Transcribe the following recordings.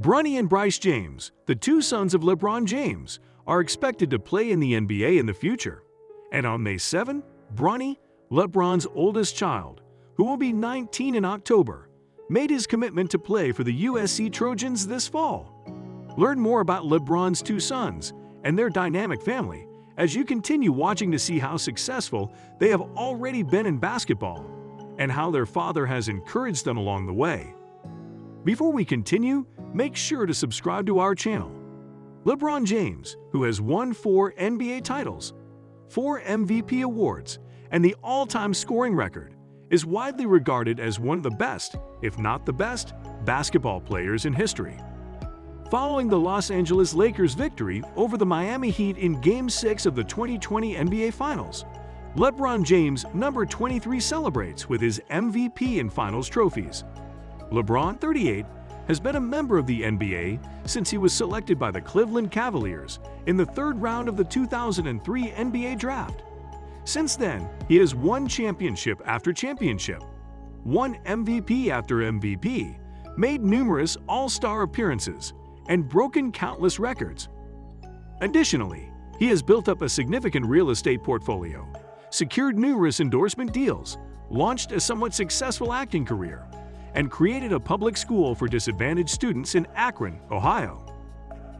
Bronny and Bryce James, the two sons of Lebron James, are expected to play in the NBA in the future. And on May 7, Bronny, LeBron's oldest child, who will be 19 in October, made his commitment to play for the USC Trojans this fall. Learn more about LeBron's two sons and their dynamic family as you continue watching to see how successful they have already been in basketball and how their father has encouraged them along the way. Before we continue, make sure to subscribe to our channel. LeBron James, who has won 4 NBA titles, 4 MVP awards, and the all-time scoring record, is widely regarded as one of the best, if not the best, basketball players in history. Following the Los Angeles Lakers' victory over the Miami Heat in Game 6 of the 2020 NBA Finals, LeBron James, number 23, celebrates with his MVP and Finals trophies. LeBron, 38, has been a member of the NBA since he was selected by the Cleveland Cavaliers in the 3rd round of the 2003 NBA Draft. Since then, he has won championship after championship, won MVP after MVP, made numerous All-Star appearances, and broken countless records. Additionally, he has built up a significant real estate portfolio, secured numerous endorsement deals, launched a somewhat successful acting career, and created a public school for disadvantaged students in Akron, Ohio.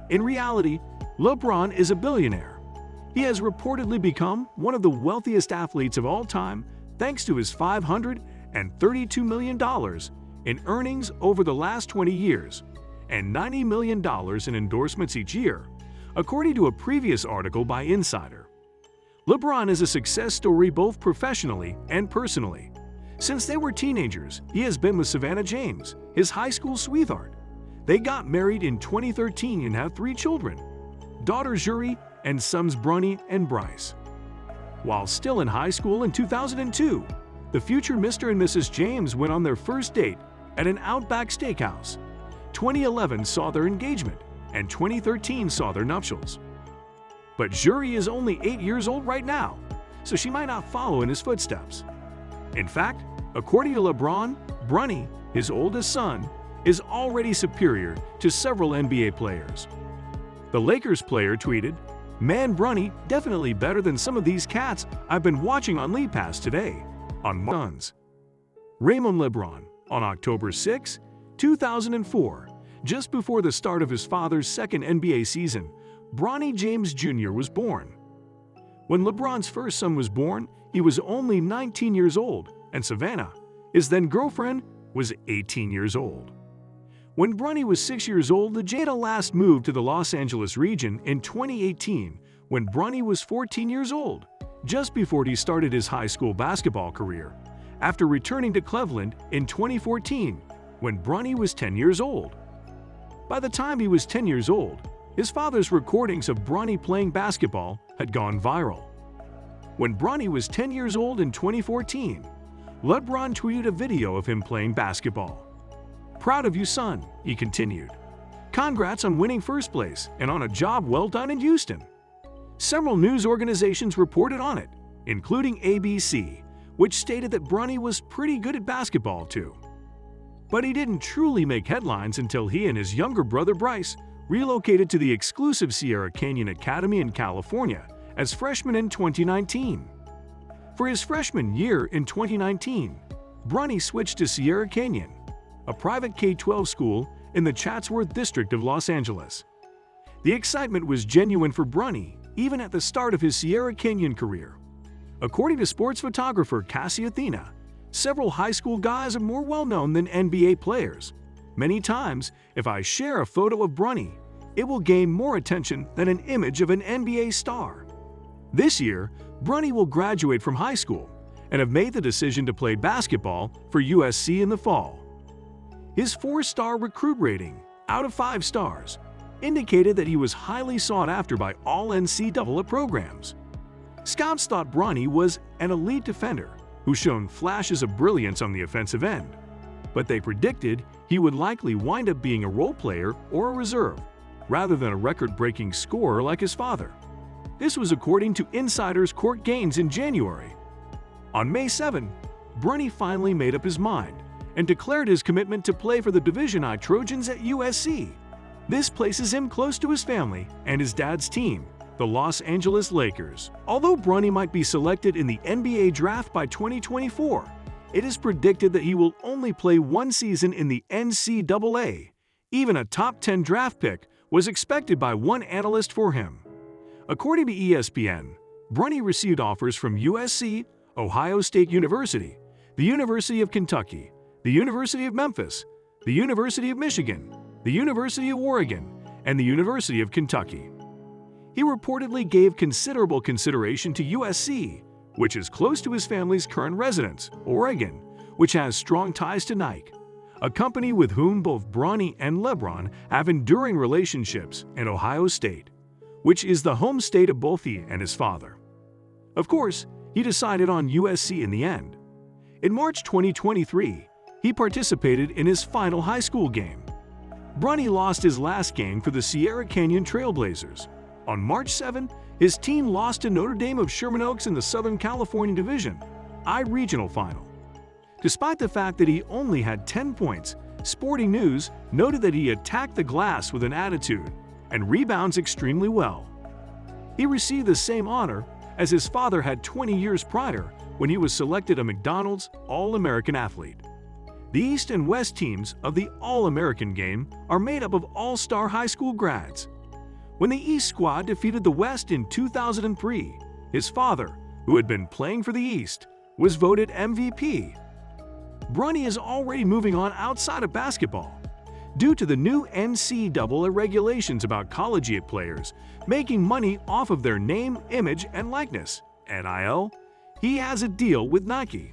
In reality, LeBron is a billionaire. He has reportedly become one of the wealthiest athletes of all time thanks to his $532 million in earnings over the last 20 years and $90 million in endorsements each year, according to a previous article by Insider. LeBron is a success story both professionally and personally. Since they were teenagers, he has been with Savannah James, his high school sweetheart. They got married in 2013 and have 3 children, daughters Yuri and sons Bronny and Bryce. While still in high school in 2002, the future Mr. and Mrs. James went on their first date at an Outback Steakhouse. 2011 saw their engagement, and 2013 saw their nuptials. But Yuri is only 8 years old right now, so she might not follow in his footsteps. In fact, according to LeBron, Bronny, his oldest son, is already superior to several NBA players. The Lakers player tweeted, "Man, Bronny definitely better than some of these cats I've been watching on League Pass today." On Sons. Raymond LeBron, on October 6, 2004, just before the start of his father's second NBA season, Bronny James Jr. was born. When LeBron's first son was born, he was only 19 years old, and Savannah, his then-girlfriend, was 18 years old. When Bronny was 6 years old, the Jada last moved to the Los Angeles region in 2018 when Bronny was 14 years old, just before he started his high school basketball career, after returning to Cleveland in 2014 when Bronny was 10 years old. By the time he was 10 years old, his father's recordings of Bronny playing basketball had gone viral. When Bronny was 10 years old in 2014, LeBron tweeted a video of him playing basketball. "Proud of you, son," he continued. "Congrats on winning first place and on a job well done in Houston." Several news organizations reported on it, including ABC, which stated that Bronny was pretty good at basketball too. But he didn't truly make headlines until he and his younger brother Bryce relocated to the exclusive Sierra Canyon Academy in California as freshmen in 2019. For his freshman year in 2019, Bronny switched to Sierra Canyon, a private K-12 school in the Chatsworth district of Los Angeles. The excitement was genuine for Bronny, even at the start of his Sierra Canyon career. According to sports photographer Cassie Athena, several high school guys are more well-known than NBA players. Many times, if I share a photo of Bronny, it will gain more attention than an image of an NBA star. This year, Bronny will graduate from high school and have made the decision to play basketball for USC in the fall. His 4-star recruit rating, out of 5 stars, indicated that he was highly sought after by all NCAA programs. Scouts thought Bronny was an elite defender who shone flashes of brilliance on the offensive end, but they predicted he would likely wind up being a role player or a reserve, rather than a record-breaking scorer like his father. This was according to Insider's Court Gaines in January. On May 7, Bronny finally made up his mind and declared his commitment to play for the Division I Trojans at USC, This places him close to his family and his dad's team, the Los Angeles Lakers. Although Bronny might be selected in the NBA draft by 2024, it is predicted that he will only play one season in the NCAA. Even a top 10 draft pick was expected by one analyst for him. According to ESPN, Bronny received offers from USC, Ohio State University, the University of Kentucky, the University of Memphis, the University of Michigan, the University of Oregon, and the University of Kentucky. He reportedly gave considerable consideration to USC, which is close to his family's current residence, Oregon, which has strong ties to Nike, a company with whom both Bronny and Lebron have enduring relationships, and Ohio State, which is the home state of both he and his father. Of course, he decided on USC in the end. In March 2023, he participated in his final high school game. Bronny lost his last game for the Sierra Canyon Trailblazers. On March 7, his team lost to Notre Dame of Sherman Oaks in the Southern California Division I Regional Final. Despite the fact that he only had 10 points, Sporting News noted that he attacked the glass with an attitude and rebounds extremely well. He received the same honor as his father had 20 years prior when he was selected a McDonald's All-American athlete. The East and West teams of the All-American game are made up of all-star high school grads. When the East squad defeated the West in 2003, his father, who had been playing for the East, was voted MVP. Bronny is already moving on outside of basketball. Due to the new NCAA regulations about collegiate players making money off of their name, image, and likeness, NIL, he has a deal with Nike.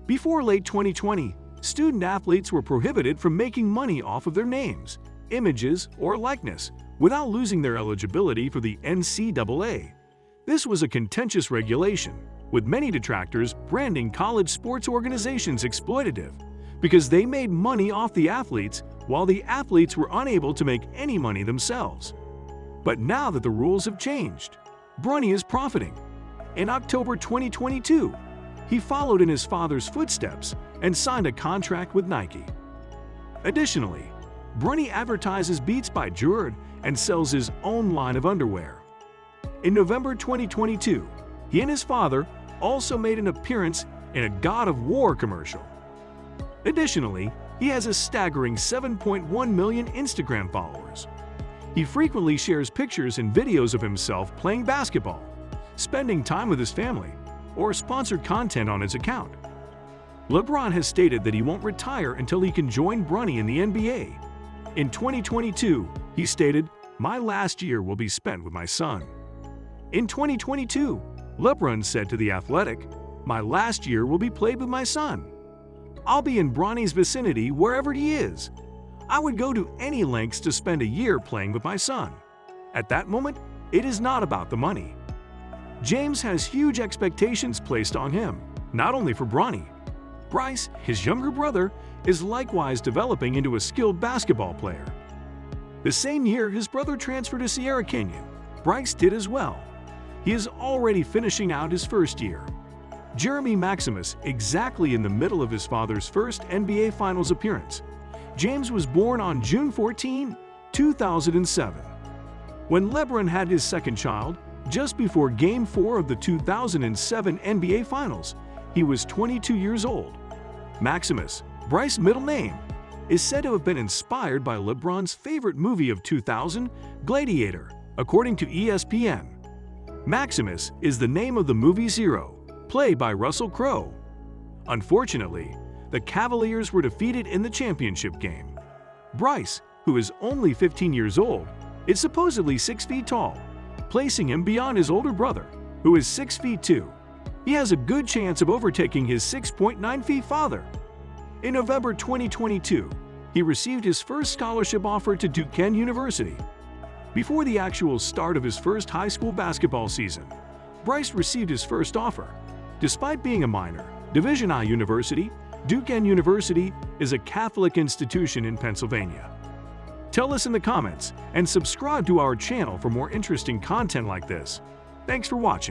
Before late 2020, student athletes were prohibited from making money off of their names, images, or likeness without losing their eligibility for the NCAA. This was a contentious regulation, with many detractors branding college sports organizations exploitative because they made money off the athletes while the athletes were unable to make any money themselves. But now that the rules have changed, Bronny is profiting. In October 2022, he followed in his father's footsteps and signed a contract with Nike. Additionally, Bronny advertises Beats by Jord and sells his own line of underwear. In November 2022, he and his father also made an appearance in a God of War commercial. Additionally, he has a staggering 7.1 million Instagram followers. He frequently shares pictures and videos of himself playing basketball, spending time with his family, or sponsored content on his account. LeBron has stated that he won't retire until he can join Bronny in the NBA. In 2022, he stated, "My last year will be spent with my son." In 2022, LeBron said to The Athletic, "My last year will be played with my son. I'll be in Bronny's vicinity wherever he is. I would go to any lengths to spend a year playing with my son. At that moment, it is not about the money." James has huge expectations placed on him, not only for Bronny. Bryce, his younger brother, is likewise developing into a skilled basketball player. The same year his brother transferred to Sierra Canyon, Bryce did as well. He is already finishing out his first year. Jeremy Maximus, exactly in the middle of his father's first NBA Finals appearance. James was born on June 14, 2007. When Lebron had his second child, just before Game 4 of the 2007 NBA Finals, he was 22 years old. Maximus, Bryce's middle name, is said to have been inspired by LeBron's favorite movie of 2000, Gladiator, according to ESPN. Maximus is the name of the movie's hero, played by Russell Crowe. Unfortunately, the Cavaliers were defeated in the championship game. Bryce, who is only 15 years old, is supposedly 6 feet tall, placing him beyond his older brother, who is 6 feet 2. He has a good chance of overtaking his 6.9 feet father. In November 2022, he received his first scholarship offer to Duquesne University. Before the actual start of his first high school basketball season, Bryce received his first offer. Despite being a minor, Division I university, Duquesne University is a Catholic institution in Pennsylvania. Tell us in the comments and subscribe to our channel for more interesting content like this. Thanks for watching.